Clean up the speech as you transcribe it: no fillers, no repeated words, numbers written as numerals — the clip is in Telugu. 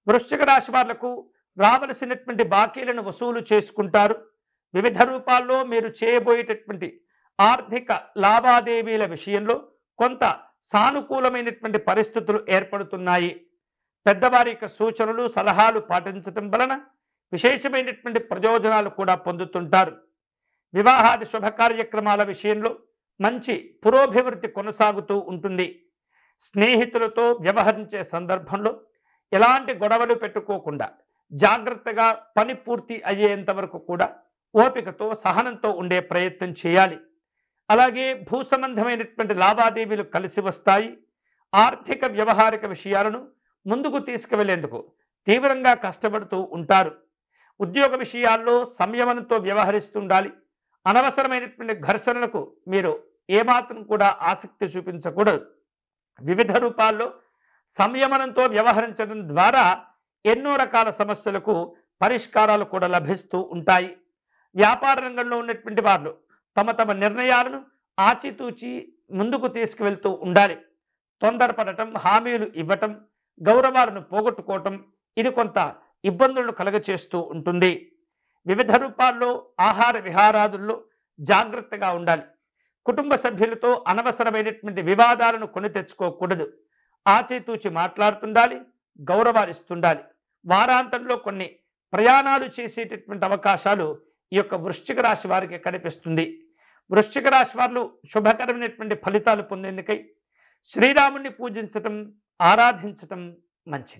వృశ్చిక రాశి వాళ్లకు రావలసినటువంటి బాకీలను వసూలు చేసుకుంటారు. వివిధ రూపాల్లో మీరు చేయబోయేటటువంటి ఆర్థిక లావాదేవీల విషయంలో కొంత సానుకూలమైనటువంటి పరిస్థితులు ఏర్పడుతున్నాయి. పెద్దవారి యొక్క సూచనలు సలహాలు పాటించటం వలన విశేషమైనటువంటి ప్రయోజనాలు కూడా పొందుతుంటారు. వివాహాది శుభ కార్యక్రమాల విషయంలో మంచి పురోభివృద్ధి కొనసాగుతూ ఉంటుంది. స్నేహితులతో వ్యవహరించే సందర్భంలో ఎలాంటి గొడవలు పెట్టుకోకుండా జాగ్రత్తగా పని పూర్తి అయ్యేంత వరకు కూడా ఓపికతో సహనంతో ఉండే ప్రయత్నం చేయాలి. అలాగే భూ సంబంధమైనటువంటి లావాదేవీలు కలిసి వస్తాయి. ఆర్థిక వ్యవహారిక విషయాలను ముందుకు తీసుకువెళ్లేందుకు తీవ్రంగా కష్టపడుతూ ఉంటారు. ఉద్యోగ విషయాల్లో సంయమనంతో వ్యవహరిస్తుండాలి. అనవసరమైనటువంటి ఘర్షణలకు మీరు ఏమాత్రం కూడా ఆసక్తి చూపించకూడదు. వివిధ రూపాల్లో సంయమనంతో వ్యవహరించడం ద్వారా ఎన్నో రకాల సమస్యలకు పరిష్కారాలు కూడా లభిస్తూ ఉంటాయి. వ్యాపార రంగంలో ఉన్నటువంటి వారు తమ నిర్ణయాలను ఆచితూచి ముందుకు తీసుకువెళ్తూ ఉండాలి. తొందరపడటం, హామీలు ఇవ్వటం, గౌరవాలను పోగొట్టుకోవటం ఇది కొంత ఇబ్బందులను కలుగచేస్తూ ఉంటుంది. వివిధ రూపాల్లో ఆహార విహారాదుల్లో జాగ్రత్తగా ఉండాలి. కుటుంబ సభ్యులతో అనవసరమైనటువంటి వివాదాలను కొని తెచ్చుకోకూడదు. ఆచితూచి మాట్లాడుతుండాలి, గౌరవాలిస్తుండాలి. వారాంతంలో కొన్ని ప్రయాణాలు చేసేటటువంటి అవకాశాలు ఈ యొక్క వృశ్చిక రాశి వారికి కనిపిస్తుంది. వృశ్చిక రాశి వారు శుభకరమైనటువంటి ఫలితాలు పొందేందుకై శ్రీరాముణ్ణి పూజించటం, ఆరాధించటం మంచిది.